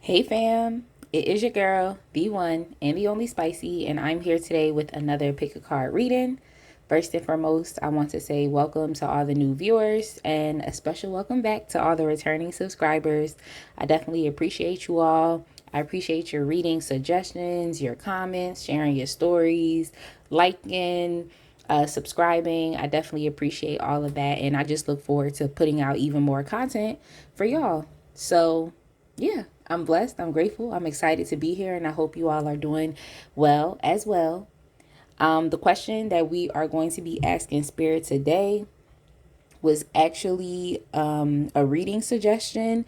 Hey fam, it is your girl, the one and the only Spicy, and I'm here today with another pick a card reading. First and foremost, I want to say welcome to all the new viewers and a special welcome back to all the returning subscribers. I definitely appreciate you all. I appreciate your reading suggestions, your comments, sharing your stories, liking, subscribing. I definitely appreciate all of that, and I just look forward to putting out even more content for y'all. So, yeah, I'm blessed. I'm grateful. I'm excited to be here, and I hope you all are doing well as well. The question that we are going to be asking Spirit today was actually a reading suggestion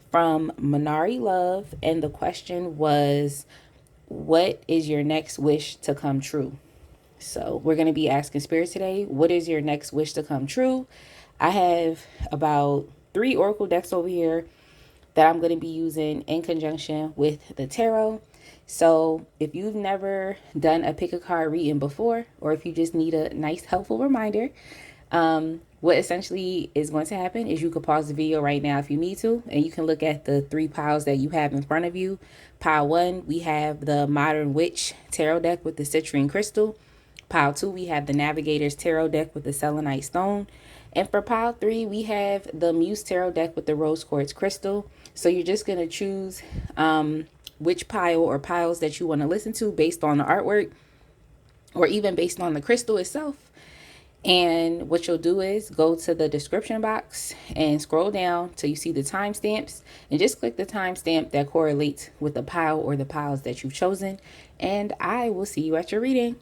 from Minari Love, and the question was, what is your next wish to come true? So we're going to be asking Spirit today, what is your next wish to come true? I have about 3 oracle decks over here that I'm going to be using in conjunction with the tarot. So if you've never done a pick a card reading before, or if you just need a nice helpful reminder, what essentially is going to happen is you could pause the video right now if you need to, and you can look at the 3 piles that you have in front of you. Pile 1, we have the Modern Witch Tarot deck with the citrine crystal. Pile 2, we have the Navigator's Tarot deck with the selenite stone. And for pile 3, we have the Muse Tarot deck with the rose quartz crystal. So you're just going to choose which pile or piles that you want to listen to based on the artwork or even based on the crystal itself. And what you'll do is go to the description box and scroll down till you see the timestamps, and just click the timestamp that correlates with the pile or the piles that you've chosen. And I will see you at your reading.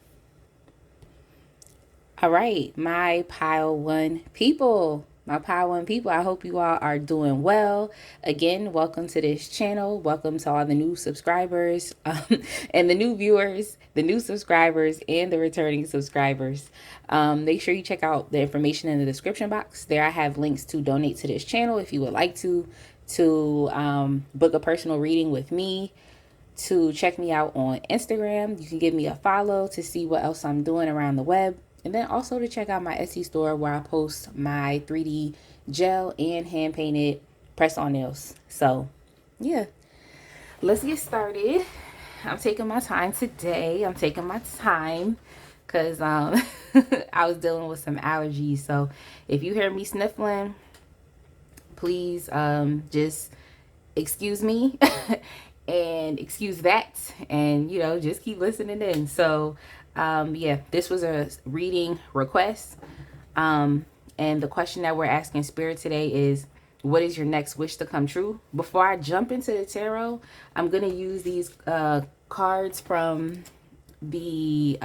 All right, my pile 1 people. I hope you all are doing well. Again, welcome to this channel. Welcome to all the new subscribers and the new viewers, the new subscribers, and the returning subscribers. Make sure you check out the information in the description box. There I have links to donate to this channel if you would like to book a personal reading with me, to check me out on Instagram. You can give me a follow to see what else I'm doing around the web. And then also to check out my Etsy store where I post my 3D gel and hand painted press on nails. So yeah, let's get started. I'm taking my time today. I'm taking my time because I was dealing with some allergies. So if you hear me sniffling, please just excuse me and excuse that, and just keep listening in. So yeah, this was a reading request. And the question that we're asking Spirit today is, what is your next wish to come true? Before I jump into the tarot, I'm going to use these cards from the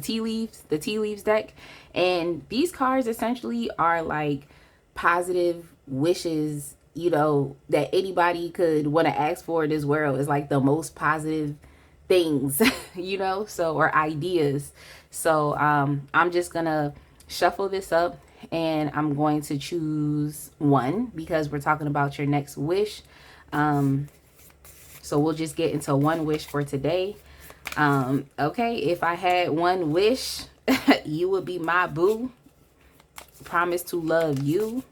tea leaves deck. And these cards essentially are like positive wishes, that anybody could want to ask for in this world. Is like the most positive things, or ideas. So I'm just gonna shuffle this up, and I'm going to choose one because we're talking about your next wish. So we'll just get into one wish for today. Okay, if I had one wish, you would be my boo. Promise to love you.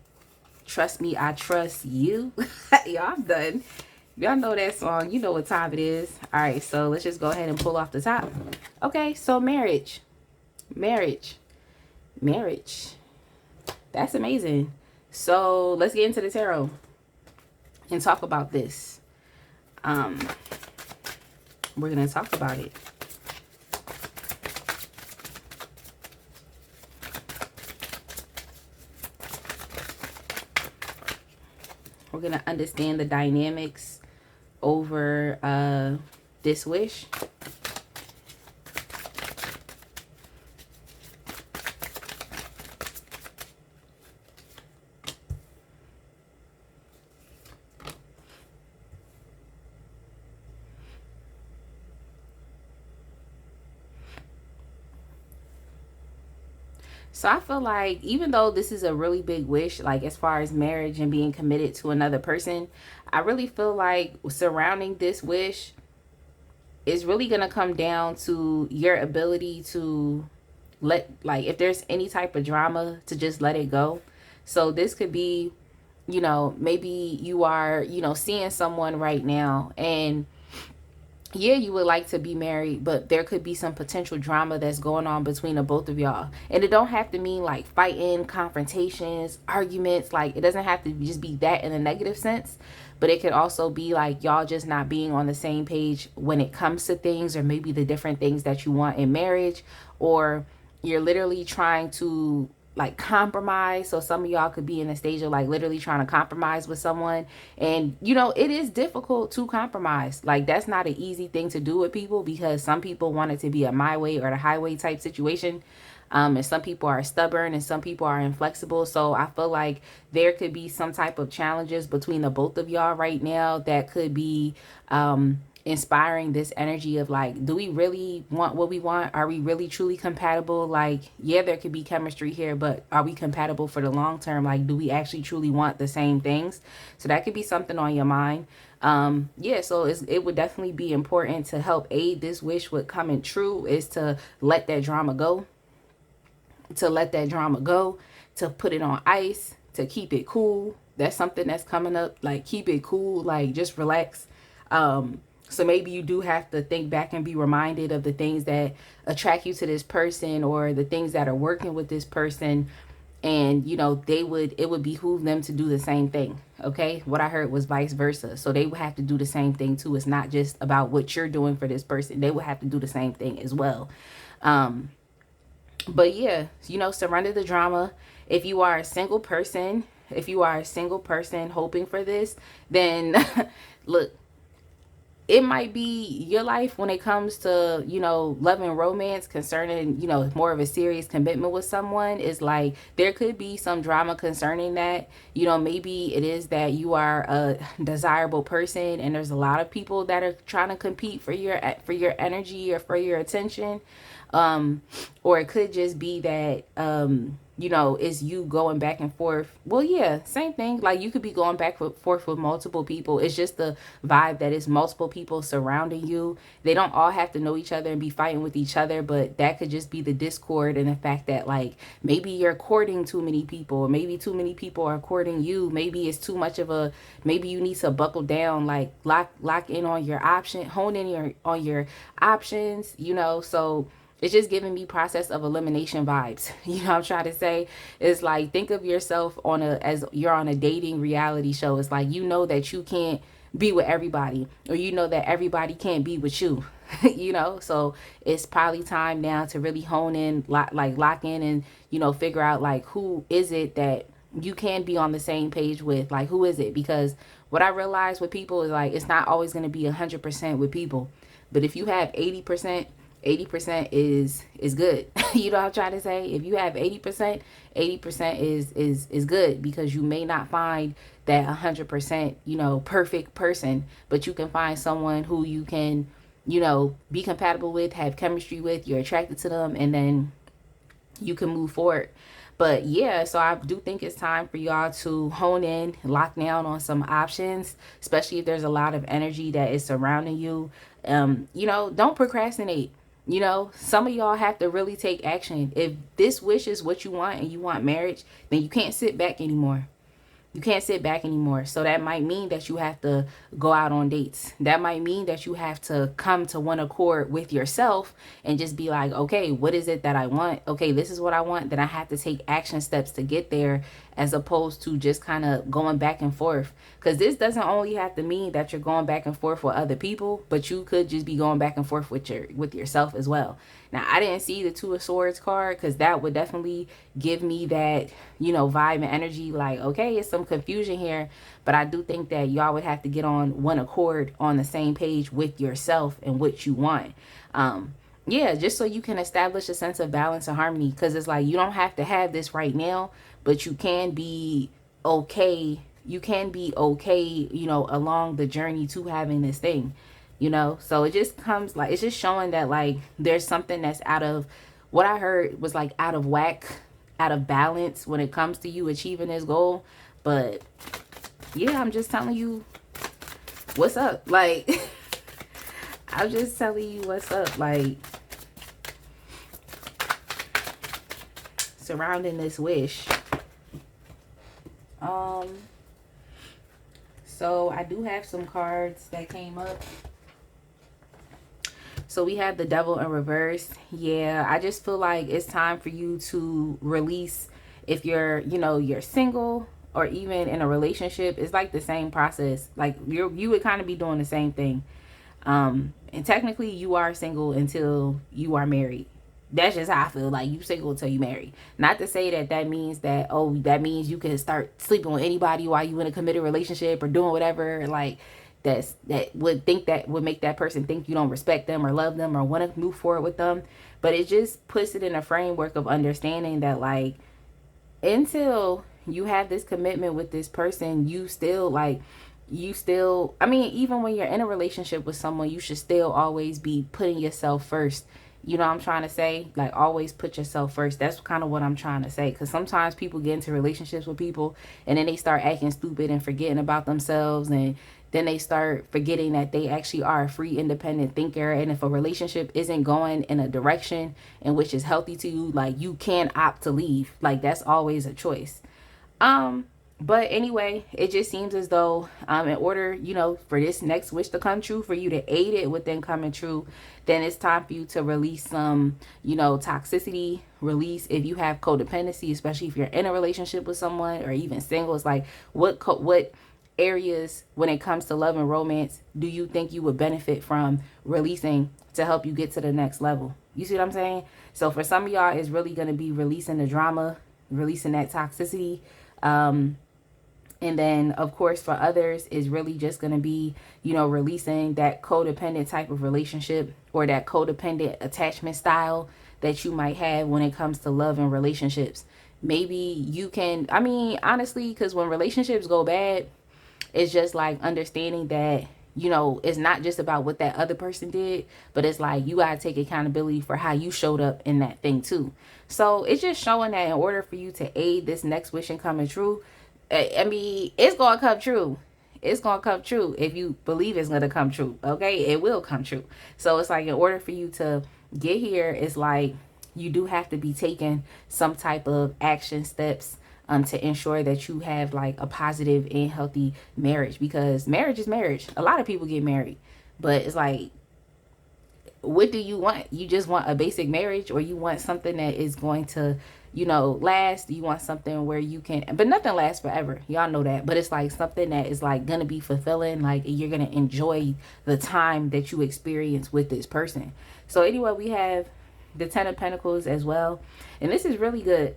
Trust me, I trust you. Y'all, I'm done. Y'all know that song. You know what time it is. All right, so let's just go ahead and pull off the top. Okay, so marriage. That's amazing. So let's get into the tarot and talk about this. We're going to talk about it. We're going to understand the dynamics over this wish. So I feel like even though this is a really big wish, like as far as marriage and being committed to another person, I really feel like surrounding this wish is really going to come down to your ability to if there's any type of drama, to just let it go. So this could be you know, maybe you are, you know, seeing someone right now, and yeah, you would like to be married, but there could be some potential drama that's going on between the both of y'all. And it don't have to mean like fighting, confrontations, arguments. Like, it doesn't have to just be that in a negative sense, but it could also be like y'all just not being on the same page when it comes to things, or maybe the different things that you want in marriage, or you're literally trying to like compromise. So some of y'all could be in a stage of like literally trying to compromise with someone, and you know, it is difficult to compromise. Like, that's not an easy thing to do with people, because some people want it to be a my way or the highway type situation, and some people are stubborn and some people are inflexible. So I feel like there could be some type of challenges between the both of y'all right now that could be inspiring this energy of like, do we really want what we want? Are we really truly compatible? Like, yeah, there could be chemistry here, but are we compatible for the long term? Like, do we actually truly want the same things? So that could be something on your mind. Yeah, so it would definitely be important to help aid this wish with coming true, is to let that drama go, to put it on ice, to keep it cool. That's something that's coming up. Like, keep it cool, like just relax. So maybe you do have to think back and be reminded of the things that attract you to this person, or the things that are working with this person. And you know, it would behoove them to do the same thing. Okay, what I heard was vice versa. So they would have to do the same thing too. It's not just about what you're doing for this person. They would have to do the same thing as well. But yeah, you know, surrender the drama. If you are a single person, hoping for this, then look, it might be your life when it comes to, you know, love and romance, concerning, you know, more of a serious commitment with someone. Is like, there could be some drama concerning that. You know, maybe it is that you are a desirable person, and there's a lot of people that are trying to compete for your energy or for your attention. Or it could just be that you know, it's you going back and forth. Well, yeah, same thing. Like, you could be going back and forth with multiple people. It's just the vibe that is multiple people surrounding you. They don't all have to know each other and be fighting with each other, but that could just be the discord, and the fact that like, maybe you're courting too many people, or maybe too many people are courting you. Maybe it's too much of a, maybe you need to buckle down, like lock in on your option, hone in on your options, you know. So it's just giving me process of elimination vibes. You know what I'm trying to say? It's like, think of yourself as you're on a dating reality show. It's like, you know that you can't be with everybody, or you know that everybody can't be with you. You know, so it's probably time now to really hone in, lock in, and you know, figure out like, who is it that you can be on the same page with? Like, who is it? Because what I realize with people is like, it's not always going to be 100% with people, but if you have 80%, 80% is good. You know what I'm trying to say? If you have 80%, 80% is good, because you may not find that 100%, you know, perfect person, but you can find someone who you can, you know, be compatible with, have chemistry with, you're attracted to them, and then you can move forward. But yeah, so I do think it's time for y'all to hone in, lock down on some options, especially if there's a lot of energy that is surrounding you. You know, don't procrastinate. You know, some of y'all have to really take action. If this wish is what you want, and you want marriage, then you can't sit back anymore. You can't sit back anymore. So that might mean that you have to go out on dates. That might mean that you have to come to one accord with yourself and just be like, okay, what is it that I want? Okay, this is what I want. Then I have to take action steps to get there, as opposed to just kind of going back and forth. Because this doesn't only have to mean that you're going back and forth with other people, but you could just be going back and forth with yourself as well. Now, I didn't see the Two of Swords card, because that would definitely give me that, you know, vibe and energy. Like, okay, it's some confusion here, but I do think that y'all would have to get on one accord, on the same page with yourself and what you want. Yeah, just so you can establish a sense of balance and harmony, because it's like, you don't have to have this right now, but you can be okay. You can be okay, you know, along the journey to having this thing. You know, so it just comes like, it's just showing that like, there's something that's out of, what I heard was like, out of whack, out of balance when it comes to you achieving this goal. But yeah, I'm just telling you what's up. Like, I'm just telling you what's up. Like, surrounding this wish. So I do have some cards that came up. So we have the devil in reverse. Yeah, I just feel like it's time for you to release. If you're, you're single or even in a relationship, it's like the same process. Like you would kind of be doing the same thing. And technically you are single until you are married. That's just how I feel. Like, you single until you marry. Not to say that that means that, oh, that means you can start sleeping with anybody while you in a committed relationship or doing whatever. Like, that would make that person think you don't respect them or love them or want to move forward with them. But it just puts it in a framework of understanding that, like, until you have this commitment with this person, I mean, even when you're in a relationship with someone, you should still always be putting yourself first. You know what I'm trying to say? Like, always put yourself first. That's kind of what I'm trying to say. Because sometimes people get into relationships with people and then they start acting stupid and forgetting about themselves. And then they start forgetting that they actually are a free, independent thinker. And if a relationship isn't going in a direction in which is healthy to you, like, you can opt to leave. Like, that's always a choice. But anyway, it just seems as though in order, for this next wish to come true, for you to aid it within coming true, then it's time for you to release some, toxicity, release if you have codependency, especially if you're in a relationship with someone or even single. It's like, what areas when it comes to love and romance do you think you would benefit from releasing to help you get to the next level? You see what I'm saying? So for some of y'all, it's really going to be releasing the drama, releasing that toxicity. And then, of course, for others, is really just going to be, releasing that codependent type of relationship or that codependent attachment style that you might have when it comes to love and relationships. Maybe you can, I mean, honestly, because when relationships go bad, it's just like understanding that, it's not just about what that other person did, but it's like you got to take accountability for how you showed up in that thing too. So it's just showing that in order for you to aid this next wish in coming true, I mean, it's going to come true. It's going to come true if you believe it's going to come true. Okay? It will come true. So it's like in order for you to get here, it's like you do have to be taking some type of action steps to ensure that you have like a positive and healthy marriage, because marriage is marriage. A lot of people get married, but it's like, what do you want? You just want a basic marriage, or you want something that is going to, last? You want something where you can, but nothing lasts forever. Y'all know that. But it's like something that is like going to be fulfilling. Like, you're going to enjoy the time that you experience with this person. So anyway, we have the Ten of Pentacles as well. And this is really good,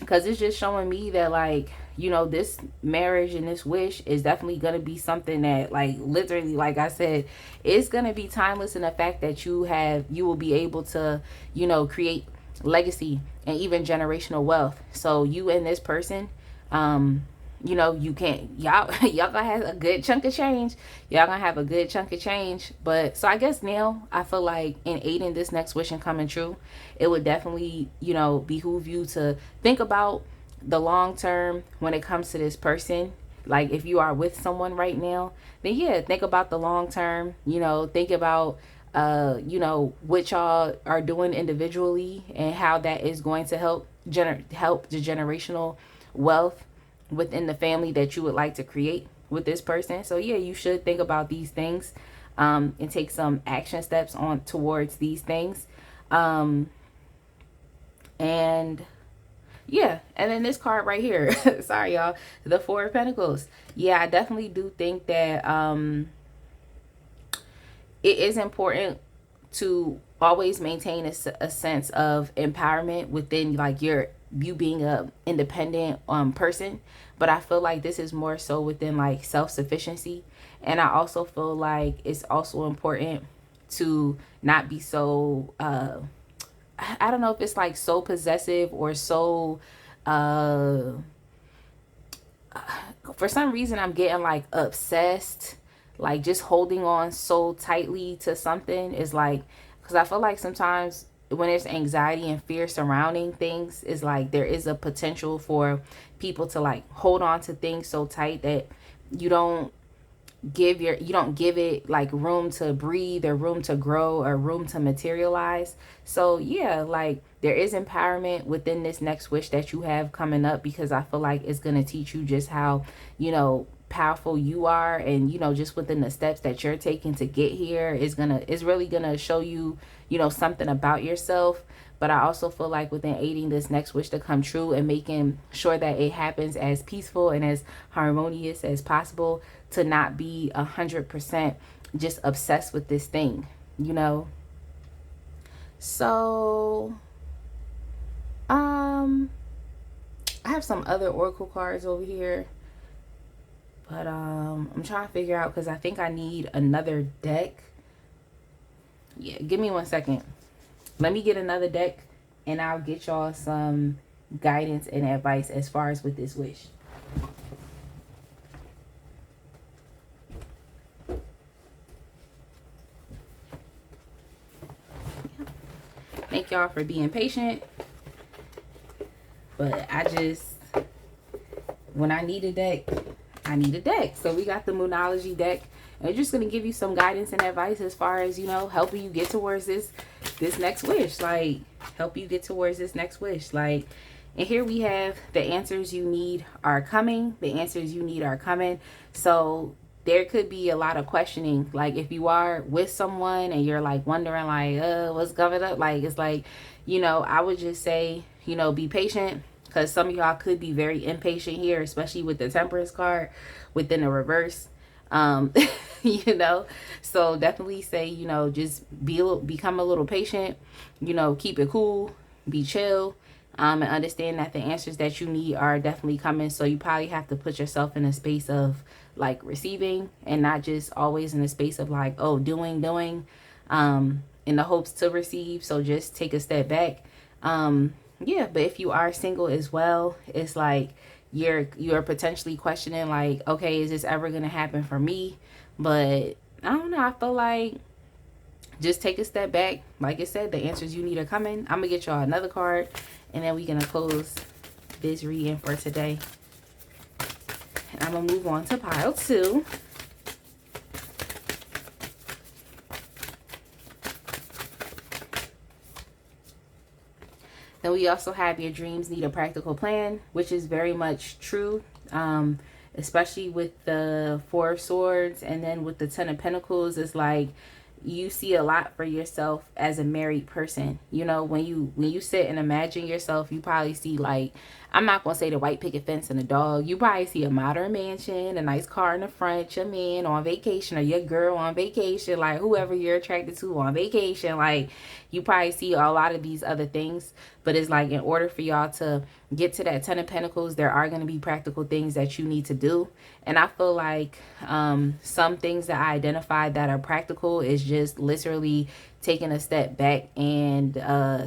because it's just showing me that, like, this marriage and this wish is definitely going to be something that, like, literally, like I said, it's going to be timeless in the fact that you will be able to, create legacy and even generational wealth. So you and this person, you can't, y'all gonna have a good chunk of change. But so I guess now I feel like in aiding this next wish and coming true, it would definitely, behoove you to think about the long term when it comes to this person. Like, if you are with someone right now, then yeah, think about the long term. Think about what y'all are doing individually and how that is going to help the generational wealth within the family that you would like to create with this person. So yeah, you should think about these things and take some action steps on towards these things. And yeah, and then this card right here, sorry y'all, the Four of Pentacles. Yeah, I definitely do think that it is important to always maintain a sense of empowerment within, like, you being a independent person. But I feel like this is more so within, like, self-sufficiency. And I also feel like it's also important to not be so I don't know if it's like so possessive or so for some reason I'm getting like obsessed, like just holding on so tightly to something is like, because I feel like sometimes when there's anxiety and fear surrounding things, is like there is a potential for people to like hold on to things so tight that you don't give it like room to breathe or room to grow or room to materialize. So yeah, like there is empowerment within this next wish that you have coming up, because I feel like it's going to teach you just how, powerful you are, and you know, just within the steps that you're taking to get here is really gonna show you, you know, something about yourself. But I also feel like within aiding this next wish to come true and making sure that it happens as peaceful and as harmonious as possible, to not be 100% just obsessed with this thing, you know. So I have some other oracle cards over here, but I'm trying to figure out, because I think I need another deck. Yeah, give me 1 second. Let me get another deck and I'll get y'all some guidance and advice as far as with this wish. Thank y'all for being patient. But when I need a deck, I need a deck. So we got the Moonology deck. And we're just going to give you some guidance and advice as far as, you know, helping you get towards this next wish. Like, help you get towards this next wish. Like, and here we have the answers you need are coming. The answers you need are coming. So there could be a lot of questioning. Like, if you are with someone and you're like wondering like, what's coming up? Like, it's like, you know, I would just say, you know, be patient, because some of y'all could be very impatient here, especially with the Temperance card within the reverse. You know, so definitely say, you know, just become a little patient, you know, keep it cool, be chill, and understand that the answers that you need are definitely coming. So you probably have to put yourself in a space of like receiving, and not just always in a space of like, oh, doing, in the hopes to receive. So just take a step back. Yeah, but if you are single as well, it's like you're potentially questioning like, okay, is this ever gonna happen for me? But I don't know, I feel like just take a step back. Like I said, the answers you need are coming. I'm gonna get y'all another card, and then we're gonna close this reading for today. And I'm gonna move on to pile 2. Then we also have your dreams need a practical plan, which is very much true, especially with the 4 of Swords, and then with the 10 of Pentacles. It's like you see a lot for yourself as a married person. You know, when you sit and imagine yourself, you probably see, like, I'm not gonna say the white picket fence and a dog. You probably see a modern mansion, a nice car in the front, your man on vacation, or your girl on vacation, like whoever you're attracted to on vacation. Like, you probably see a lot of these other things. But it's like, in order for y'all to get to that 10 of Pentacles, there are going to be practical things that you need to do. And I feel like some things that I identified that are practical is just literally taking a step back and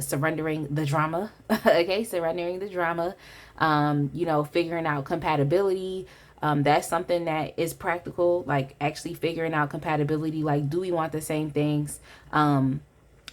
surrendering the drama. Okay, surrendering the drama. You know, figuring out compatibility. That's something that is practical, like actually figuring out compatibility. Like, do we want the same things?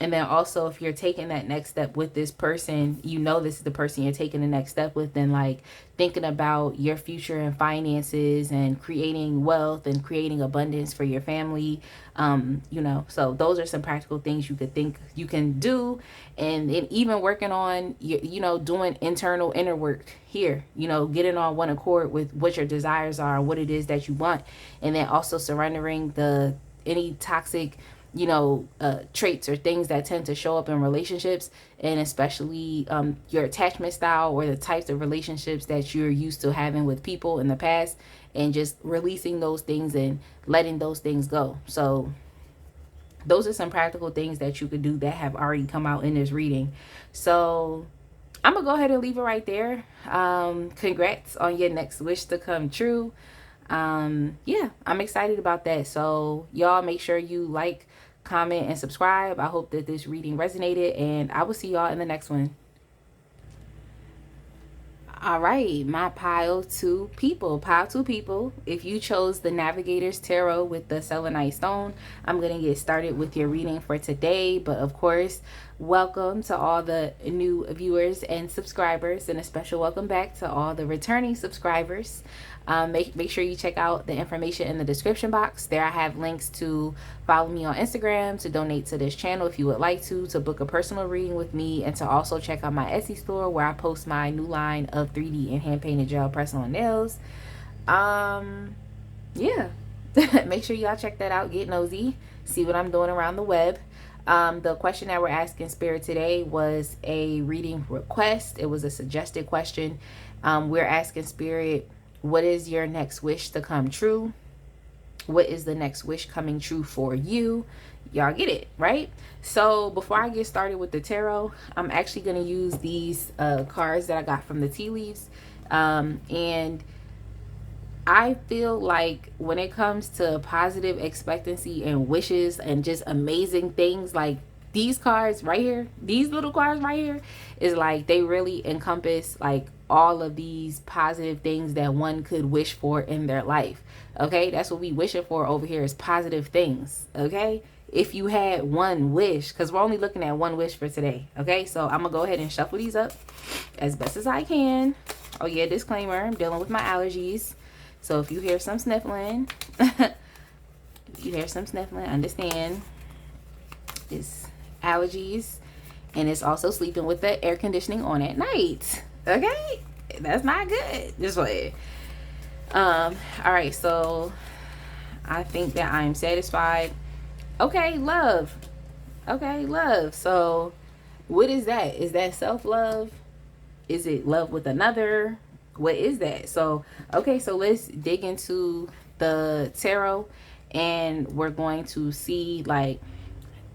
And then also, if you're taking that next step with this person, you know this is the person you're taking the next step with, then like thinking about your future and finances and creating wealth and creating abundance for your family. You know, so those are some practical things you could think you can do. And then even working on, you know, doing inner work here, you know, getting on one accord with what your desires are and what it is that you want. And then also surrendering any toxic, you know, traits or things that tend to show up in relationships, and especially your attachment style or the types of relationships that you're used to having with people in the past, and just releasing those things and letting those things go. So those are some practical things that you could do that have already come out in this reading. So I'm gonna go ahead and leave it right there. Congrats on your next wish to come true. Yeah, I'm excited about that. So y'all make sure you like, comment, and subscribe. I hope that this reading resonated, and I will see y'all in the next one. All right, my pile 2 people. If you chose the Navigator's Tarot with the Selenite Stone, I'm going to get started with your reading for today. But of course, welcome to all the new viewers and subscribers, and a special welcome back to all the returning subscribers. Make sure you check out the information in the description box. There I have links to follow me on Instagram, to donate to this channel if you would like to book a personal reading with me, and to also check out my Etsy store where I post my new line of 3D and hand painted gel press on nails. yeah, make sure y'all check that out. Get nosy, see what I'm doing around the web. The question that we're asking Spirit today was a reading request. It was a suggested question. We're asking Spirit, what is your next wish to come true? What is the next wish coming true for you? Y'all get it, right? So before I get started with the tarot, I'm actually going to use these cards that I got from the tea leaves. And I feel like when it comes to positive expectancy and wishes and just amazing things, like these cards right here, these little cards right here, is like they really encompass like all of these positive things that one could wish for in their life. Okay, that's what we wishing for over here is positive things. Okay, if you had one wish, because we're only looking at one wish for today. Okay, so I'm gonna go ahead and shuffle these up as best as I can. Oh yeah, disclaimer, I'm dealing with my allergies. So if you hear some sniffling, understand it's allergies, and it's also sleeping with the air conditioning on at night. Okay, that's not good. This way. All right, so I think that I'm satisfied. Okay, love. Okay, love. So what is that? Is that self-love? Is it love with another? What is that? So, okay, so let's dig into the tarot, and we're going to see, like,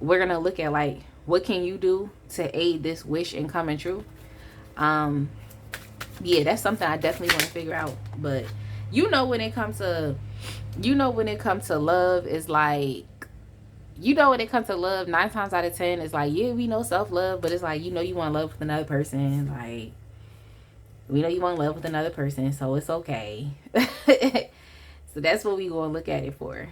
we're going to look at, like, what can you do to aid this wish in coming true? Yeah, that's something I definitely want to figure out. But when it comes to, love, is like, when it comes to love, 9 times out of 10, it's like, yeah, we know self-love, but it's like, you want love with another person. Like, we know you want love with another person, so it's okay. So that's what we gonna look at it for.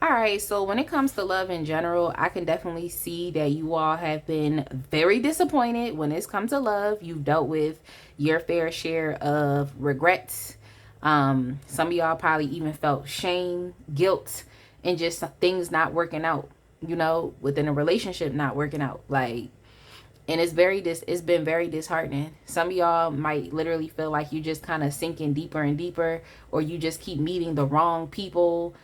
Alright, so when it comes to love in general, I can definitely see that you all have been very disappointed when it's come to love. You've dealt with your fair share of regrets. Some of y'all probably even felt shame, guilt, and just things not working out, within a relationship not working out. Like, and it's been very disheartening. Some of y'all might literally feel like you just kind of sinking deeper and deeper, or you just keep meeting the wrong people.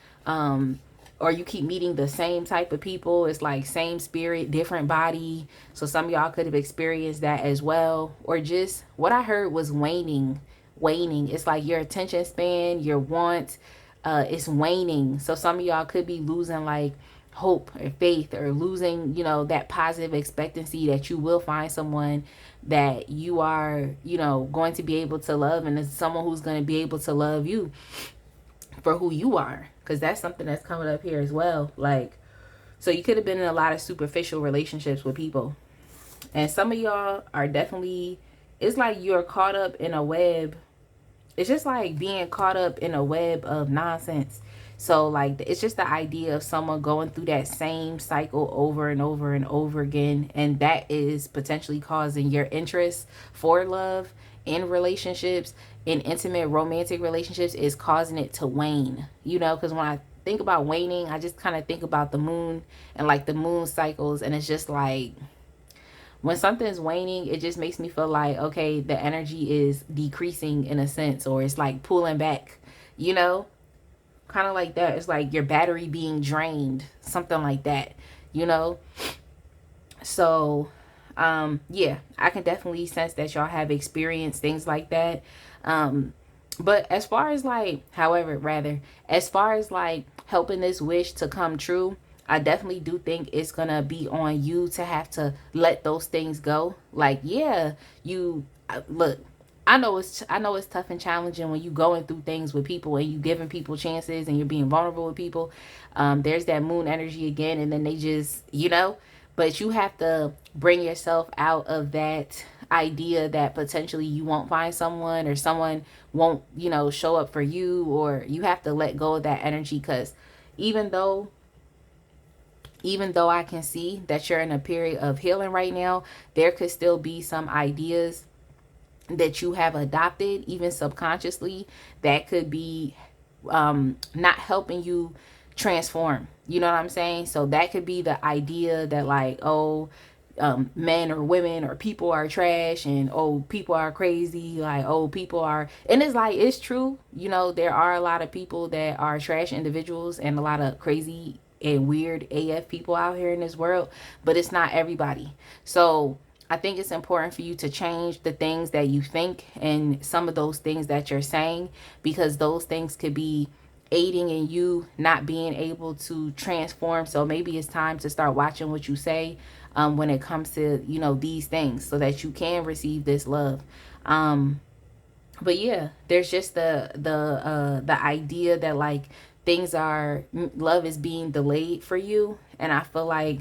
Or you keep meeting the same type of people. It's like same spirit, different body. So some of y'all could have experienced that as well. Or just what I heard was waning. It's like your attention span, your want, is waning. So some of y'all could be losing like hope or faith, or losing, that positive expectancy that you will find someone that you are, going to be able to love, and it's someone who's going to be able to love you for who you are, because that's something that's coming up here as well. Like, so you could have been in a lot of superficial relationships with people, and some of y'all are definitely, it's like you're caught up in a web. It's just like being caught up in a web of nonsense. So like, it's just the idea of someone going through that same cycle over and over and over again, and that is potentially causing your interest for love in relationships, in intimate romantic relationships, is causing it to wane. Because when I think about waning, I just kind of think about the moon and like the moon cycles, and it's just like, when something's waning, it just makes me feel like, okay, the energy is decreasing in a sense, or it's like pulling back, kind of like that. It's like your battery being drained, something like that, So, yeah, I can definitely sense that y'all have experienced things like that. But as far as like, as far as like helping this wish to come true, I definitely do think it's gonna be on you to have to let those things go. Like, yeah, look, I know it's tough and challenging when you going through things with people and you giving people chances and you're being vulnerable with people. There's that moon energy again, and then they just, but you have to bring yourself out of that idea that potentially you won't find someone, or someone won't, show up for you, or you have to let go of that energy. Because even though I can see that you're in a period of healing right now, there could still be some ideas that you have adopted, even subconsciously, that could be not helping you transform. You know what I'm saying? So that could be the idea that like, oh, men or women or people are trash, and oh, people are crazy, like, oh, people are, and it's like, it's true, you know, there are a lot of people that are trash individuals and a lot of crazy and weird AF people out here in this world, but it's not everybody. So I think it's important for you to change the things that you think and some of those things that you're saying, because those things could be aiding in you not being able to transform. So maybe it's time to start watching what you say, when it comes to, you know, these things, so that you can receive this love. But yeah, there's just the idea that like things are, love is being delayed for you. And I feel like,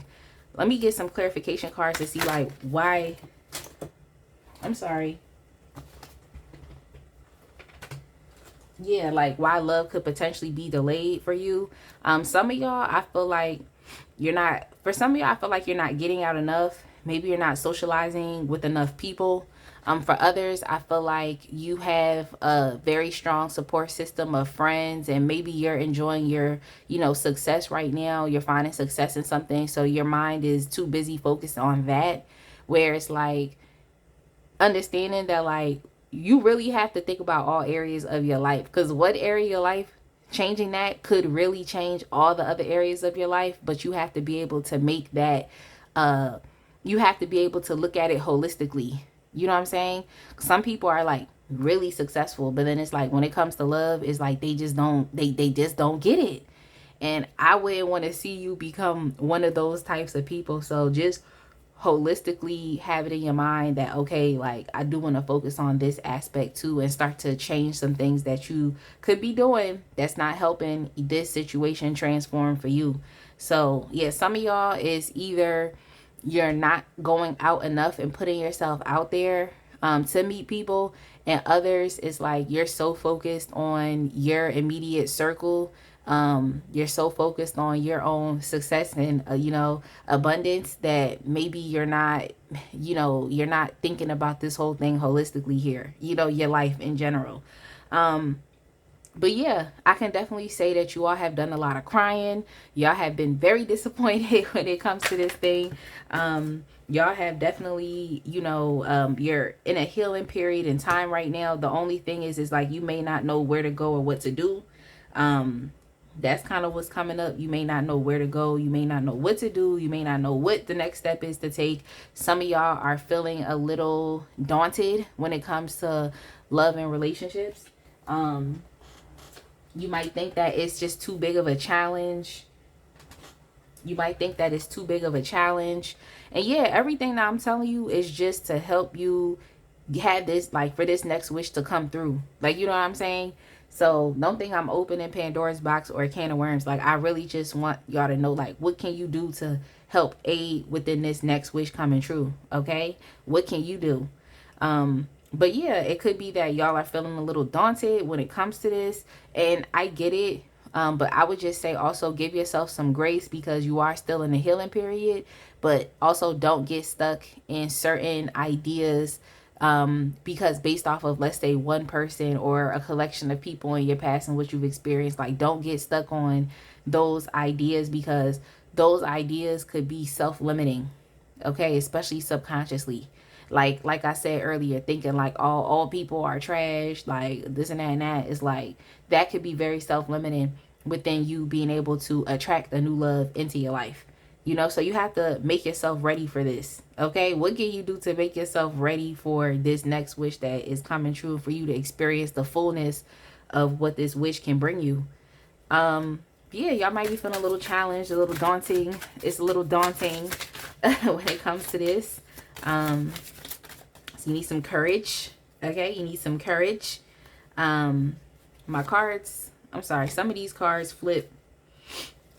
let me get some clarification cards to see like why, I'm sorry, yeah, like why love could potentially be delayed for you. Some of y'all, I feel like you're not, for some of y'all, I feel like you're not getting out enough. Maybe you're not socializing with enough people. For others, I feel like you have a very strong support system of friends, and maybe you're enjoying your, you know, success right now. You're finding success in something, so your mind is too busy focused on that, where it's like understanding that like you really have to think about all areas of your life, because what area of your life, changing that could really change all the other areas of your life. But you have to be able to make that, you have to be able to look at it holistically. You know what I'm saying? Some people are like really successful, but then it's like when it comes to love, it's like they just don't, they just don't get it. And I wouldn't want to see you become one of those types of people. So just holistically have it in your mind that, okay, like I do want to focus on this aspect too, and start to change some things that you could be doing that's not helping this situation transform for you. So yeah, some of y'all is either you're not going out enough and putting yourself out there, to meet people, and others is like you're so focused on your immediate circle, you're so focused on your own success and, you know, abundance, that maybe you're not, you know, you're not thinking about this whole thing holistically here, you know, your life in general. But yeah, I can definitely say that you all have done a lot of crying. Y'all have been very disappointed when it comes to this thing. Y'all have definitely, you know, you're in a healing period in time right now. The only thing is like you may not know where to go or what to do. That's kind of what's coming up. You may not know where to go. You may not know what to do. You may not know what the next step is to take. Some of y'all are feeling a little daunted when it comes to love and relationships. You might think that it's just too big of a challenge. You might think that it's too big of a challenge. And yeah, everything that I'm telling you is just to help you have this, like, for this next wish to come through. Like, you know what I'm saying? So don't think I'm opening Pandora's box or a can of worms. Like, I really just want y'all to know, like, what can you do to help aid within this next wish coming true? Okay? What can you do? But yeah, it could be that y'all are feeling a little daunted when it comes to this, and I get it. But I would just say also give yourself some grace, because you are still in the healing period. But also don't get stuck in certain ideas, because based off of, let's say, one person or a collection of people in your past and what you've experienced, like, don't get stuck on those ideas, because those ideas could be self-limiting. Okay, especially subconsciously. Like I said earlier, thinking like all people are trash, like this and that and that, is like that could be very self-limiting within you being able to attract a new love into your life. You know, so you have to make yourself ready for this. Okay, what can you do to make yourself ready for this next wish that is coming true, for you to experience the fullness of what this wish can bring you? Yeah, y'all might be feeling a little challenged, a little daunting. It's a little daunting when it comes to this. So you need some courage. Okay, you need some courage. My cards, I'm sorry, some of these cards flip.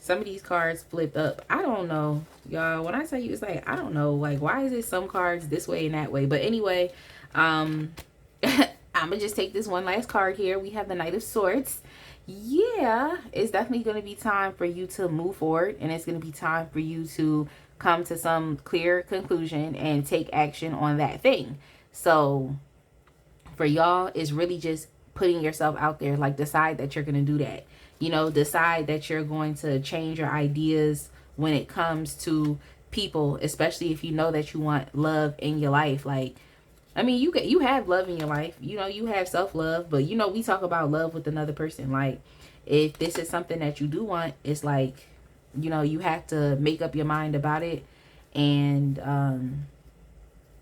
Some of these cards flipped up. I don't know, y'all. When I tell you, it's like, I don't know, like, why is it some cards this way and that way? But anyway, I'm gonna just take this one last card here. We have the Knight of Swords. Yeah, it's definitely going to be time for you to move forward, and it's going to be time for you to come to some clear conclusion and take action on that thing. So for y'all, it's really just putting yourself out there. Like, decide that you're going to do that. You know, decide that you're going to change your ideas when it comes to people, especially if you know that you want love in your life. Like, I mean, you have love in your life. You know, you have self-love, but you know, we talk about love with another person. Like, if this is something that you do want, it's like, you know, you have to make up your mind about it. And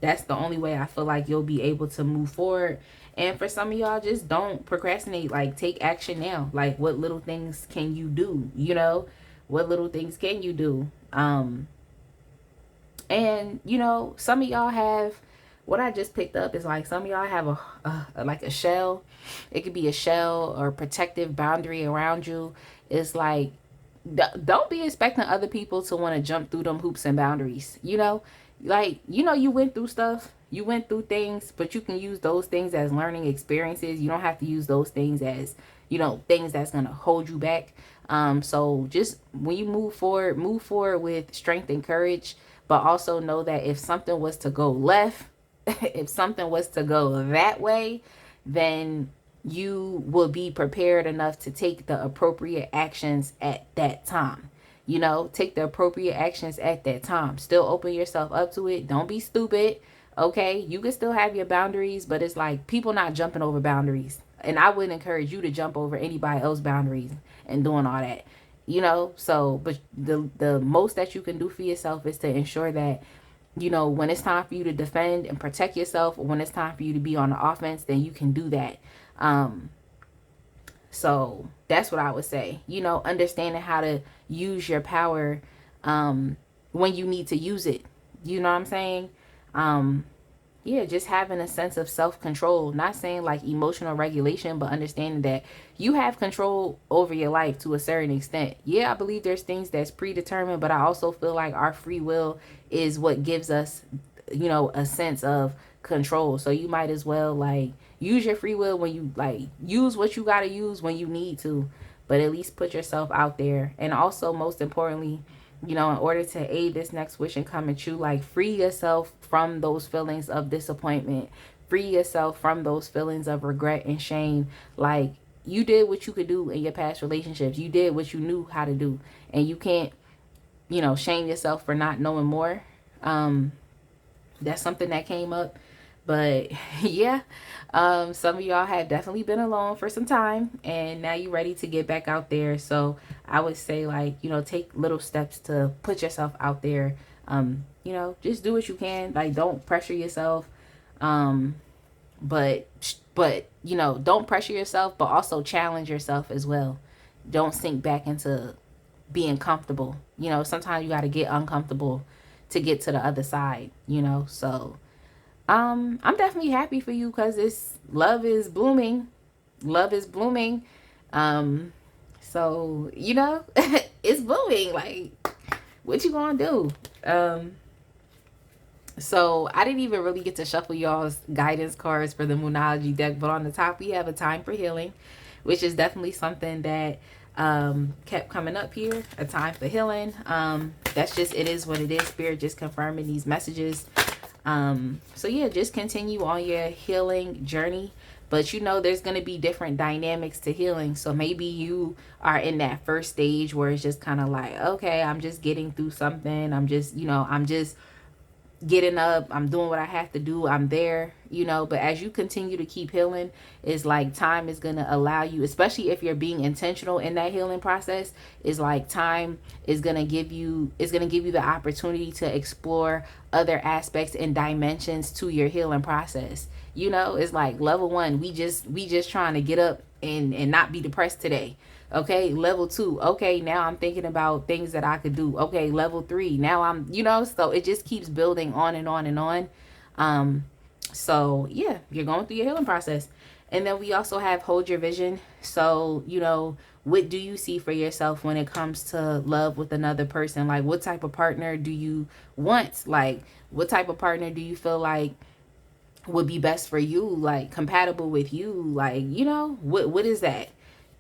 that's the only way I feel like you'll be able to move forward. And for some of y'all, just don't procrastinate. Like, take action now. Like, what little things can you do? You know, what little things can you do? And you know, some of y'all have, what I just picked up is like, some of y'all have a like a shell. It could be a shell or protective boundary around you. It's like, don't be expecting other people to want to jump through them hoops and boundaries. You know, like, you know, you went through stuff, you went through things, but you can use those things as learning experiences. You don't have to use those things as, you know, things that's gonna hold you back. So just when you move forward with strength and courage, but also know that if something was to go left, if something was to go that way, then you will be prepared enough to take the appropriate actions at that time. You know, take the appropriate actions at that time. Still open yourself up to it. Don't be stupid. Okay, you can still have your boundaries, but it's like, people not jumping over boundaries. And I wouldn't encourage you to jump over anybody else's boundaries and doing all that. You know, so, but the most that you can do for yourself is to ensure that, you know, when it's time for you to defend and protect yourself, or when it's time for you to be on the offense, then you can do that. So that's what I would say. You know, understanding how to use your power when you need to use it. You know what I'm saying? Yeah, just having a sense of self-control. Not saying like emotional regulation, but understanding that you have control over your life to a certain extent. Yeah, I believe there's things that's predetermined, but I also feel like our free will is what gives us, you know, a sense of control. So you might as well like use your free will when you like, use what you got to use when you need to, but at least put yourself out there. And also, most importantly, you know, in order to aid this next wish and coming true, like, free yourself from those feelings of disappointment, free yourself from those feelings of regret and shame. Like, you did what you could do in your past relationships, you did what you knew how to do, and you can't, you know, shame yourself for not knowing more. That's something that came up. But yeah, some of y'all have definitely been alone for some time, and now you're ready to get back out there. So I would say, like, you know, take little steps to put yourself out there. You know, just do what you can. Like, don't pressure yourself. But you know, don't pressure yourself, but also challenge yourself as well. Don't sink back into being comfortable. You know, sometimes you got to get uncomfortable to get to the other side, you know. So I'm definitely happy for you, because this love is blooming. Love is blooming. So, you know, it's blooming. Like, what you gonna do? So I didn't even really get to shuffle y'all's guidance cards for the Moonology deck, but on the top we have a time for healing, which is definitely something that kept coming up here. A time for healing. That's just, it is what it is. Spirit just confirming these messages. So yeah, just continue on your healing journey. But you know, there's going to be different dynamics to healing. So maybe you are in that first stage where it's just kind of like, okay, I'm just getting through something. I'm just, you know, I'm just getting up, I'm doing what I have to do, I'm there, you know. But as you continue to keep healing, it's like time is going to allow you, especially if you're being intentional in that healing process, is like time is going to give you, the opportunity to explore other aspects and dimensions to your healing process. You know, it's like level 1, we just trying to get up and not be depressed today. Okay, level 2, okay, now I'm thinking about things that I could do. Okay, level 3, now I'm, you know, so it just keeps building on and on and on. So yeah, you're going through your healing process. And then we also have hold your vision. So, you know, what do you see for yourself when it comes to love with another person? Like, what type of partner do you want? Like, what type of partner do you feel like would be best for you, like compatible with you? Like, you know, what is that?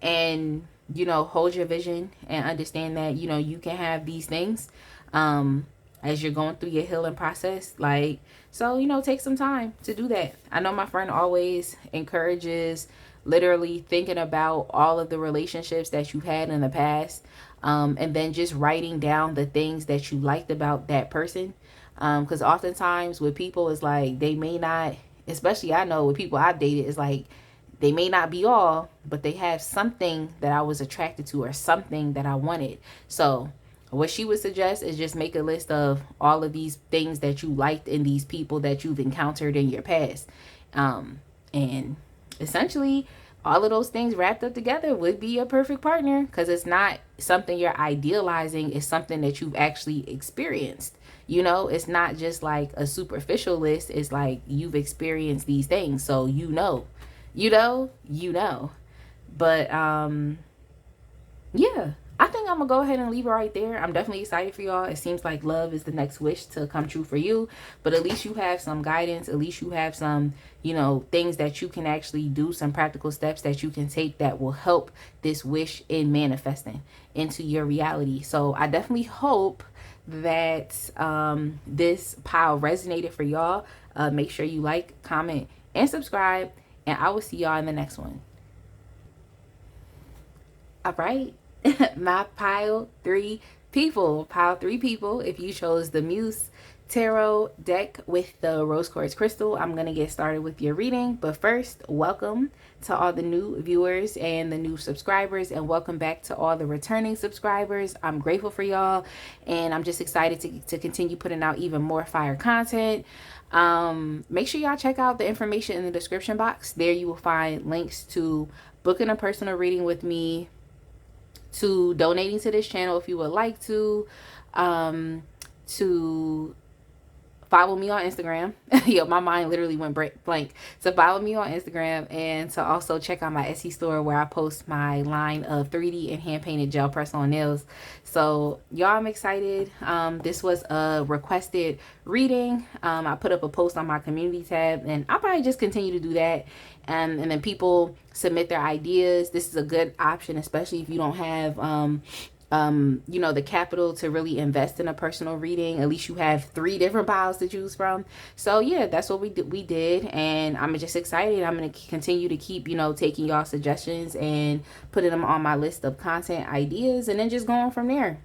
And, you know, hold your vision and understand that, you know, you can have these things as you're going through your healing process. Like, so, you know, take some time to do that. I know my friend always encourages literally thinking about all of the relationships that you had in the past, and then just writing down the things that you liked about that person. Because oftentimes with people, it's like they may not, especially I know with people I've dated, it's like they may not be all, but they have something that I was attracted to or something that I wanted. So what she would suggest is just make a list of all of these things that you liked in these people that you've encountered in your past. And essentially, all of those things wrapped up together would be a perfect partner, because it's not something you're idealizing, it's something that you've actually experienced. You know, it's not just like a superficial list, it's like you've experienced these things, so you know. But yeah, I think I'm gonna go ahead and leave it right there. I'm definitely excited for y'all. It seems like love is the next wish to come true for you, but at least you have some guidance, at least you have some, you know, things that you can actually do, some practical steps that you can take that will help this wish in manifesting into your reality. So I definitely hope that this pile resonated for y'all. Make sure you like, comment, and subscribe, and I will see y'all in the next one. All right. My pile three people. If you chose the Muse Tarot deck with the rose quartz crystal, I'm going to get started with your reading. But first, welcome to all the new viewers and the new subscribers, and welcome back to all the returning subscribers. I'm grateful for y'all, and I'm just excited to continue putting out even more fire content. Make sure y'all check out the information in the description box. There you will find links to booking a personal reading with me, to donating to this channel if you would like to follow me on Instagram. Yo, my mind literally went blank. To follow me on Instagram, and to also check out my Etsy store where I post my line of 3D and hand painted gel press on nails. So y'all, I'm excited. This was a requested reading. I put up a post on my community tab, and I'll probably just continue to do that. And then people submit their ideas. This is a good option, especially if you don't have you know, the capital to really invest in a personal reading. At least you have 3 different piles to choose from. So yeah, that's what we did, and I'm just excited. I'm going to continue to keep, you know, taking y'all suggestions and putting them on my list of content ideas, and then just going from there.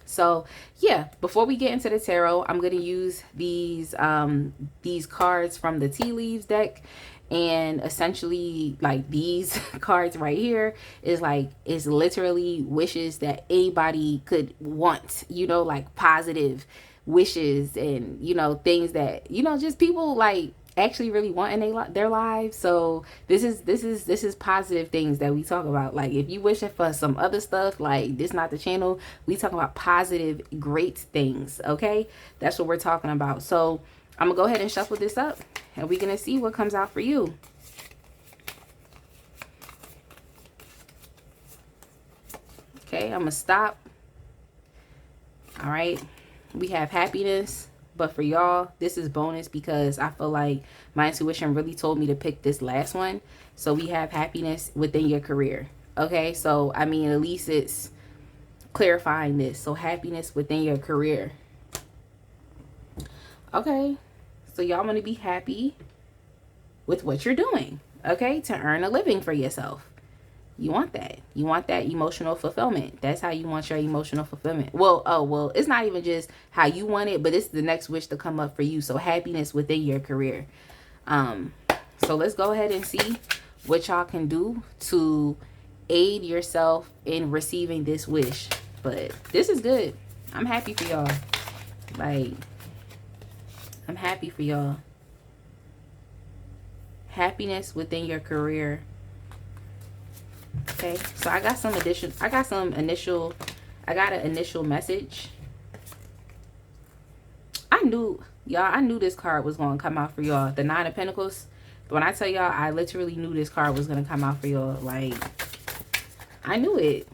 So yeah, before we get into the tarot, I'm going to use these cards from the Tea Leaves deck. And essentially, like, these cards right here is literally wishes that anybody could want, you know, like positive wishes, and, you know, things that, you know, just people like actually really want in their lives. So this is positive things that we talk about. Like, if you wishing for some other stuff, like, this not the channel. We talk about positive, great things. Okay, that's what we're talking about. So I'm gonna go ahead and shuffle this up, and we're gonna see what comes out for you. Okay, I'm gonna stop. All right, we have happiness, but for y'all, this is bonus because I feel like my intuition really told me to pick this last one. So we have happiness within your career. Okay, so I mean, at least it's clarifying this. So happiness within your career. Okay, so y'all want to be happy with what you're doing, okay, to earn a living for yourself. You want that. You want that emotional fulfillment. That's how you want your emotional fulfillment. Well, it's not even just how you want it, but it's the next wish to come up for you. So happiness within your career. So let's go ahead and see what y'all can do to aid yourself in receiving this wish. But this is good. I'm happy for y'all. Like, I'm happy for y'all. Happiness within your career. Okay, so I got an initial message. I knew this card was going to come out for y'all. The 9 of Pentacles. When I tell y'all, I literally knew this card was going to come out for y'all. Like, I knew it.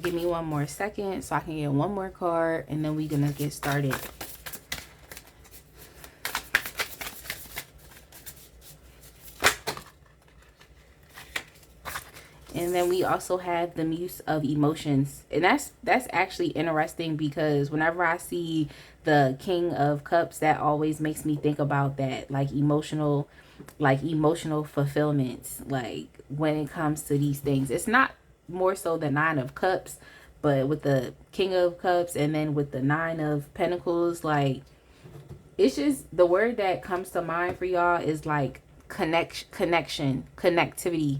Give me one more second so I can get one more card, and then we're gonna get started. And then we also have the Muse of Emotions. And that's actually interesting because whenever I see the King of Cups, that always makes me think about that, like emotional fulfillments. Like when it comes to these things, it's not more so the Nine of Cups, but with the King of Cups and then with the Nine of Pentacles, like it's just the word that comes to mind for y'all is like connectivity, connectivity.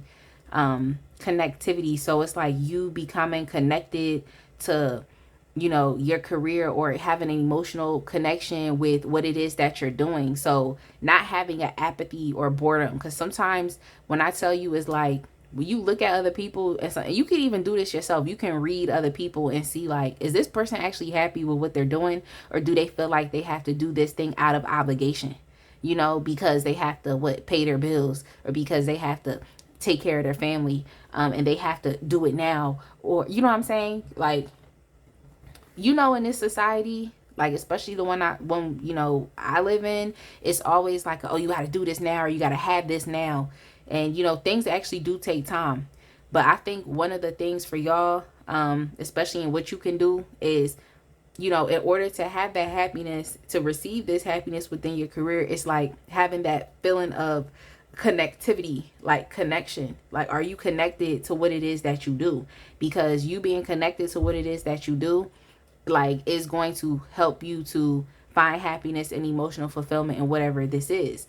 So it's like you becoming connected to, you know, your career, or having an emotional connection with what it is that you're doing. So not having an apathy or boredom, because sometimes when I tell you, it's like when you look at other people, and you can even do this yourself, you can read other people and see, like, is this person actually happy with what they're doing, or do they feel like they have to do this thing out of obligation, you know, because they have to pay their bills, or because they have to take care of their family, and they have to do it now, or you know what I'm saying, like, you know, in this society, like especially the one you know I live in, it's always like, oh, you got to do this now, or you got to have this now. And you know, things actually do take time. But I think one of the things for y'all, especially in what you can do, is, you know, in order to have that happiness, to receive this happiness within your career, it's like having that feeling of connectivity, like connection. Like, are you connected to what it is that you do? Because you being connected to what it is that you do, like, is going to help you to find happiness and emotional fulfillment in whatever this is.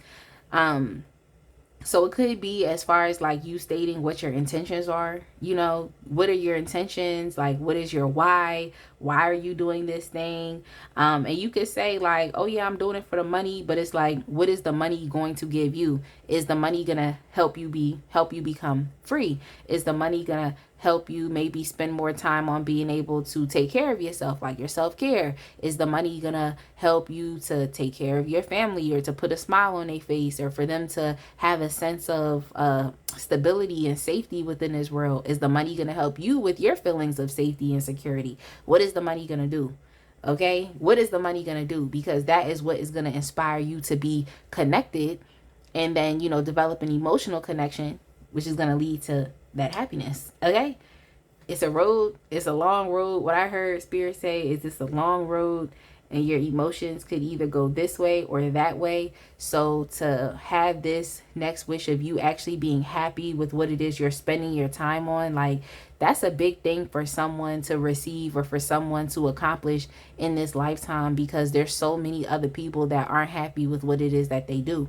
So it could be as far as like you stating what your intentions are, you know, what are your intentions? Like, what is your why? Why are you doing this thing? And you could say like, oh yeah, I'm doing it for the money, but it's like, what is the money going to give you? Is the money gonna help you become free? Is the money gonna help you maybe spend more time on being able to take care of yourself, like your self-care? Is the money gonna help you to take care of your family, or to put a smile on their face, or for them to have a sense of stability and safety within this world? Is the money gonna help you with your feelings of safety and security? What is the money gonna do? Okay, what is the money gonna do? Because that is what is gonna inspire you to be connected, and then, you know, develop an emotional connection, which is gonna lead to that happiness. Okay, it's a road, it's a long road. What I heard Spirit say is it's a long road, and your emotions could either go this way or that way. So to have this next wish of you actually being happy with what it is you're spending your time on, like, that's a big thing for someone to receive, or for someone to accomplish in this lifetime, because there's so many other people that aren't happy with what it is that they do.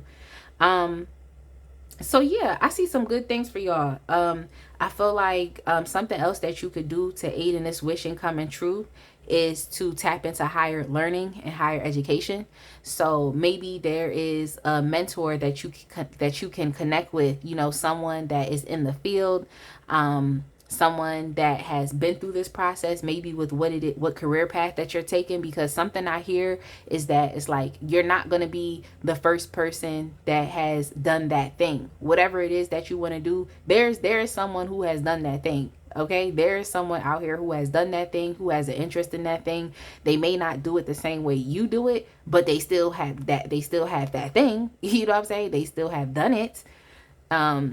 So yeah, I see some good things for y'all. I feel like something else that you could do to aid in this wish and coming true is to tap into higher learning and higher education. So maybe there is a mentor that you can connect with, you know, someone that is in the field, someone that has been through this process, maybe with what career path that you're taking. Because something I hear is that it's like, you're not going to be the first person that has done that thing. Whatever it is that you want to do, there is someone who has done that thing. Okay, there is someone out here who has done that thing, who has an interest in that thing. They may not do it the same way you do it, but they still have that thing. You know what I'm saying? They still have done it.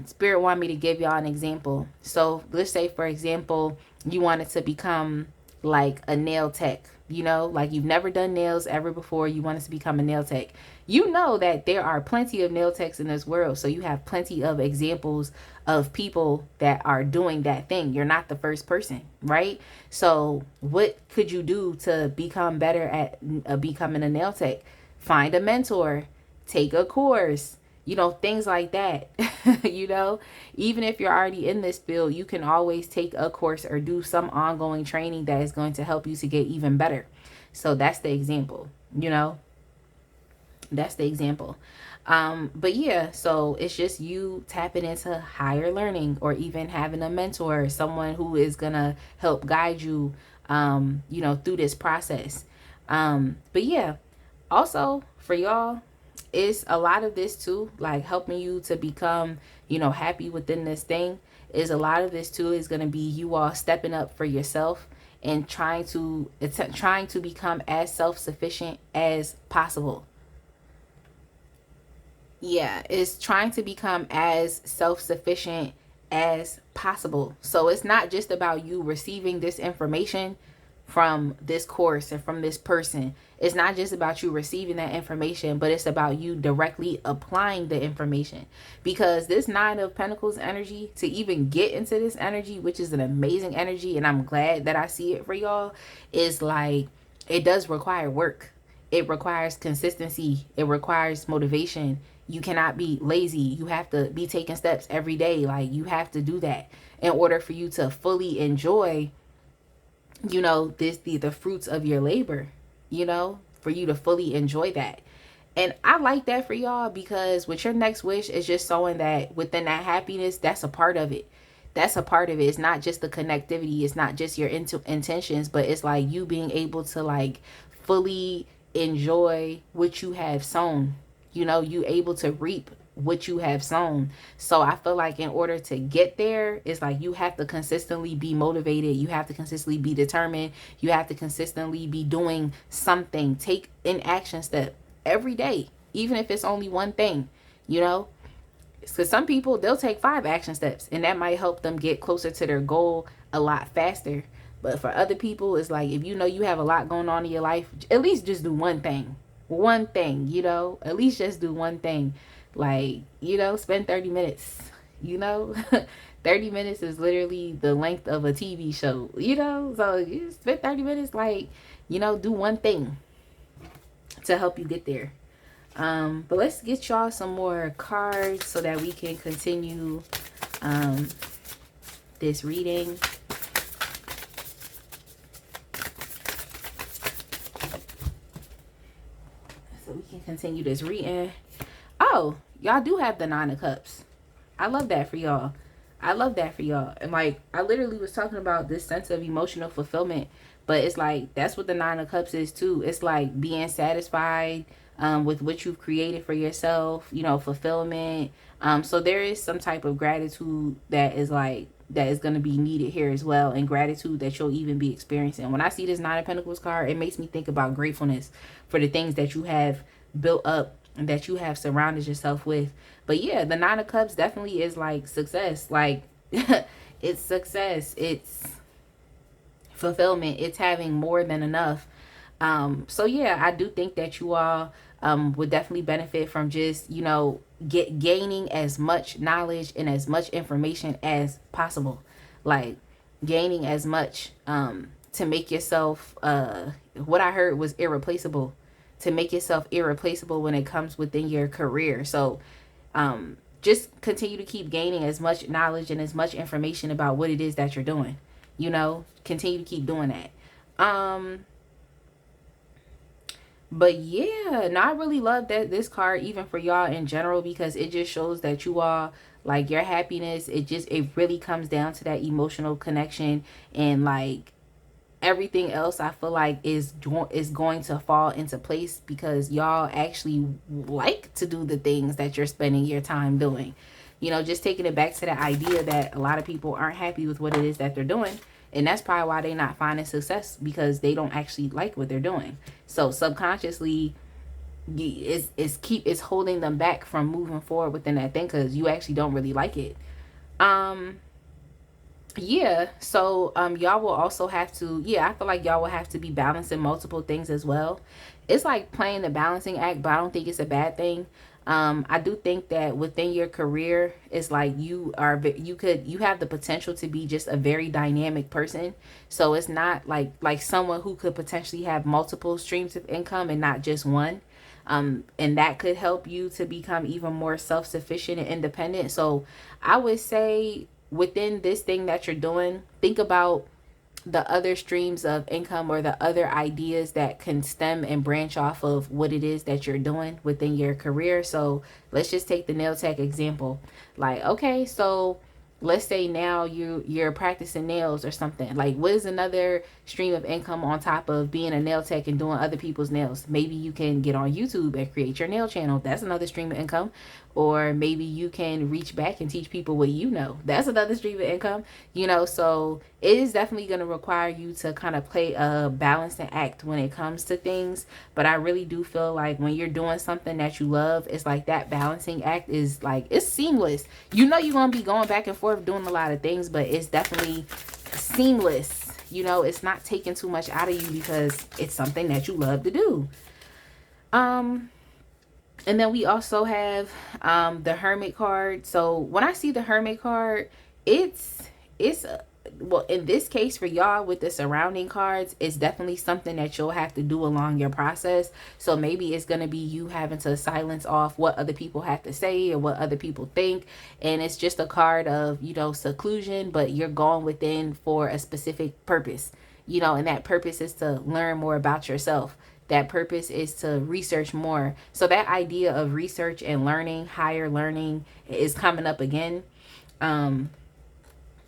Spirit want me to give y'all an example. So let's say, for example, you wanted to become like a nail tech, you know, like you've never done nails ever before. You wanted to become a nail tech. You know that there are plenty of nail techs in this world. So you have plenty of examples of people that are doing that thing. You're not the first person, right? So what could you do to become better at becoming a nail tech? Find a mentor, take a course, you know, things like that. You know, even if you're already in this field, you can always take a course or do some ongoing training that is going to help you to get even better. So that's the example, you know, that's the example. But yeah, so it's just you tapping into higher learning, or even having a mentor, someone who is gonna help guide you, you know, through this process. But yeah, also for y'all, is a lot of this too, like helping you to become, you know, happy within this thing. Is a lot of this too is going to be you all stepping up for yourself and trying to become as self-sufficient as possible. Yeah, it's trying to become as self-sufficient as possible. So it's not just about you receiving this information from this course and from this person. It's not just about you receiving that information, but it's about you directly applying the information. Because this Nine of Pentacles energy, to even get into this energy, which is an amazing energy, and I'm glad that I see it for y'all, is like, it does require work. It requires consistency. It requires motivation. You cannot be lazy. You have to be taking steps every day. Like, you have to do that in order for you to fully enjoy, you know, the fruits of your labor, you know, for you to fully enjoy that. And I like that for y'all, because with your next wish is just showing that within that happiness, that's a part of it. That's a part of it. It's not just the connectivity. It's not just your intentions, but it's like you being able to like fully enjoy what you have sown. You know, you able to reap what you have sown. So I feel like in order to get there, it's like you have to consistently be motivated. You have to consistently be determined. You have to consistently be doing something. Take an action step every day, even if it's only one thing, you know. Because some people, they'll take 5 action steps and that might help them get closer to their goal a lot faster. But for other people, it's like, if you know you have a lot going on in your life, at least just do one thing. One thing, you know, at least just do one thing. Like, you know, spend 30 minutes, you know. 30 minutes is literally the length of a TV show, you know. So you spend 30 minutes, like, you know, do one thing to help you get there. But let's get y'all some more cards so that we can continue this reading. So we can continue this reading. Oh, y'all do have the Nine of Cups. I love that for y'all. I love that for y'all. And like, I literally was talking about this sense of emotional fulfillment, but it's like, that's what the Nine of Cups is too. It's like being satisfied with what you've created for yourself, you know, fulfillment. So there is some type of gratitude that is like, that is going to be needed here as well, and gratitude that you'll even be experiencing. When I see this Nine of Pentacles card, it makes me think about gratefulness for the things that you have built up and that you have surrounded yourself with. But yeah, the Nine of Cups definitely is like success. Like, it's success, it's fulfillment, it's having more than enough. So yeah, I do think that you all would definitely benefit from just, you know, gaining as much knowledge and as much information as possible. Like, gaining as much to make yourself, what I heard was irreplaceable, to make yourself irreplaceable when it comes within your career. So just continue to keep gaining as much knowledge and as much information about what it is that you're doing. You know, continue to keep doing that. But yeah, no, I really love that this card, even for y'all in general, because it just shows that you all, like, your happiness, it really comes down to that emotional connection, and like everything else I feel like is going to fall into place because y'all actually like to do the things that you're spending your time doing. You know, just taking it back to the idea that a lot of people aren't happy with what it is that they're doing. And that's probably why they're not finding success, because they don't actually like what they're doing. So subconsciously, it's holding them back from moving forward within that thing, because you actually don't really like it. Yeah, so y'all will also have to, yeah, I feel like y'all will have to be balancing multiple things as well. It's like playing the balancing act, but I don't think it's a bad thing. I do think that within your career, it's like you have the potential to be just a very dynamic person. So it's not like someone who could potentially have multiple streams of income and not just one. And that could help you to become even more self-sufficient and independent. So I would say, within this thing that you're doing, think about the other streams of income or the other ideas that can stem and branch off of what it is that you're doing within your career. So let's just take the nail tech example. Like, okay, so let's say now you're practicing nails or something. Like, what is another stream of income on top of being a nail tech and doing other people's nails? Maybe you can get on YouTube and create your nail channel. That's another stream of income. Or maybe you can reach back and teach people what you know. That's another stream of income. You know, so it is definitely going to require you to kind of play a balancing act when it comes to things. But I really do feel like when you're doing something that you love, it's like that balancing act is like, it's seamless. You know, you're going to be going back and forth of doing a lot of things, but it's definitely seamless. You know, it's not taking too much out of you because it's something that you love to do. And then we also have the Hermit card. So when I see the Hermit card, it's well, in this case for y'all with the surrounding cards, it's definitely something that you'll have to do along your process. So maybe it's going to be you having to silence off what other people have to say or what other people think. And it's just a card of, you know, seclusion, but you're going within for a specific purpose, you know, and that purpose is to learn more about yourself. That purpose is to research more. So that idea of research and learning, higher learning, is coming up again.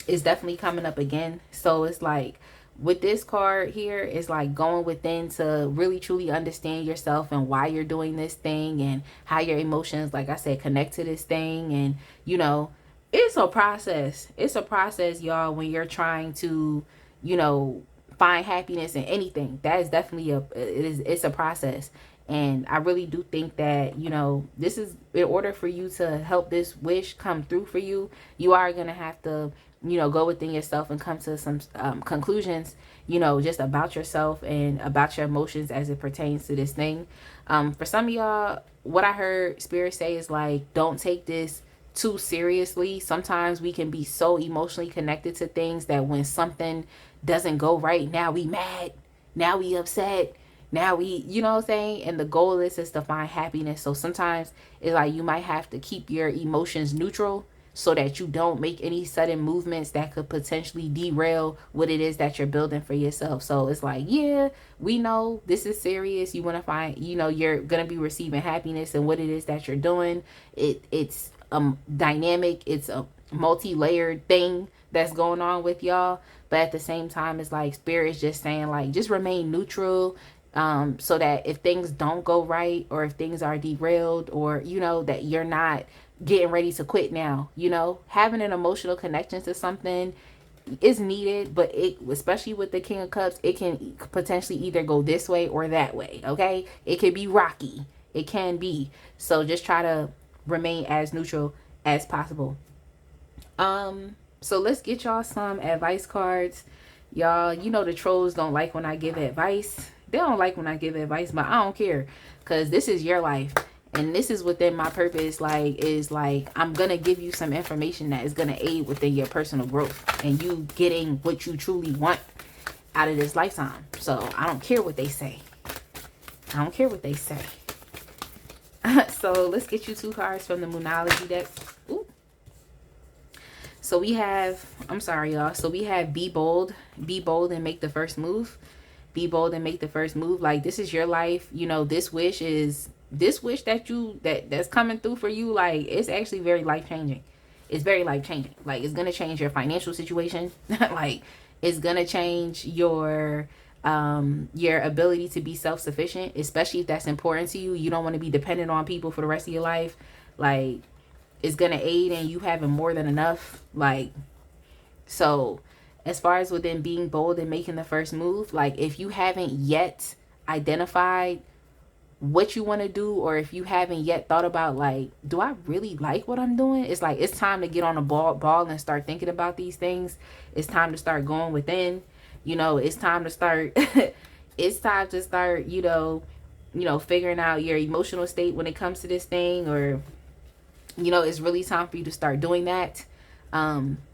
Is definitely coming up again. So it's like with this card here, it's like going within to really truly understand yourself and why you're doing this thing and how your emotions, like I said, connect to this thing. And, you know, it's a process. It's a process, y'all, when you're trying to, you know, find happiness in anything. That is definitely it's a process. And I really do think that, you know, this is, in order for you to help this wish come through for you, you are going to have to, you know, go within yourself and come to some conclusions, you know, just about yourself and about your emotions as it pertains to this thing. For some of y'all, what I heard Spirit say is like, don't take this too seriously. Sometimes we can be so emotionally connected to things that when something doesn't go right, now we mad, now we upset, now we, you know what I'm saying? And the goal is to find happiness. So sometimes it's like you might have to keep your emotions neutral so that you don't make any sudden movements that could potentially derail what it is that you're building for yourself. So it's like, yeah, we know this is serious. You want to find, you know, you're going to be receiving happiness and what it is that you're doing. It's dynamic. It's a multi-layered thing that's going on with y'all. But at the same time, it's like Spirit is just saying, like, just remain neutral. So that if things don't go right or if things are derailed or, you know, that you're not getting ready to quit now. You know, having an emotional connection to something is needed, but it, especially with the King of Cups, it can potentially either go this way or that way. Okay, it could be rocky, it can be. So just try to remain as neutral as possible. So let's get y'all some advice cards. Y'all, you know the trolls don't like when I give advice. They don't like when I give advice, but I don't care, because this is your life and this is within my purpose. Like, is like, I'm gonna give you some information that is gonna aid within your personal growth and you getting what you truly want out of this lifetime. So I don't care what they say. I don't care what they say. So let's get you two cards from the Moonology deck. Ooh. So we have, I'm sorry y'all, so we have be bold and make the first move. Be bold and make the first move. Like, this is your life. You know, this wish that you, that's coming through for you, like, it's actually very life-changing. It's very life-changing. Like, it's gonna change your financial situation. Like, it's gonna change your ability to be self-sufficient, especially if that's important to you. You don't want to be dependent on people for the rest of your life. Like, it's gonna aid in you having more than enough. Like, so as far as within being bold and making the first move, like, if you haven't yet identified what you want to do, or if you haven't yet thought about, like, do I really like what I'm doing? It's like, it's time to get on a ball and start thinking about these things. It's time to start going within. You know, it's time to start it's time to start, you know, figuring out your emotional state when it comes to this thing. Or, you know, it's really time for you to start doing that.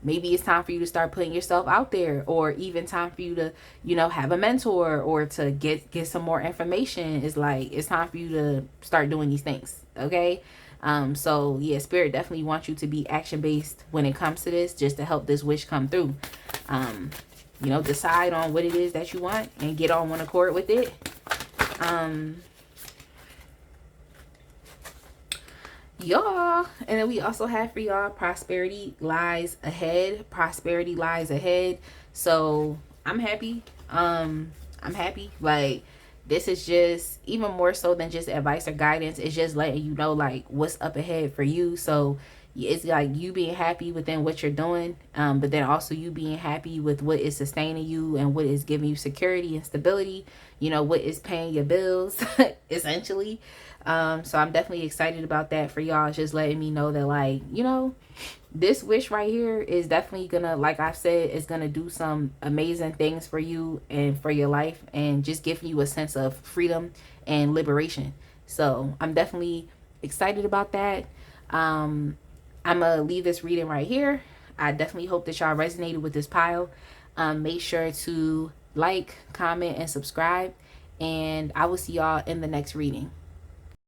Maybe it's time for you to start putting yourself out there, or even time for you to, you know, have a mentor, or to get some more information. It's like, it's time for you to start doing these things. Okay. So yeah, Spirit definitely wants you to be action based when it comes to this, just to help this wish come through. You know, decide on what it is that you want and get on one accord with it. Y'all, and then we also have for y'all, prosperity lies ahead. Prosperity lies ahead. So I'm happy. I'm happy. Like, this is just, even more so than just advice or guidance, it's just letting you know, like, what's up ahead for you. So, it's like you being happy within what you're doing, but then also you being happy with what is sustaining you and what is giving you security and stability, you know, what is paying your bills essentially. So I'm definitely excited about that for y'all. It's just letting me know that, like, you know, this wish right here is definitely gonna, like I said, is gonna do some amazing things for you and for your life, and just giving you a sense of freedom and liberation. So I'm definitely excited about that. I'm gonna leave this reading right here. I definitely hope that y'all resonated with this pile. Make sure to like, comment, and subscribe, and I will see y'all in the next reading.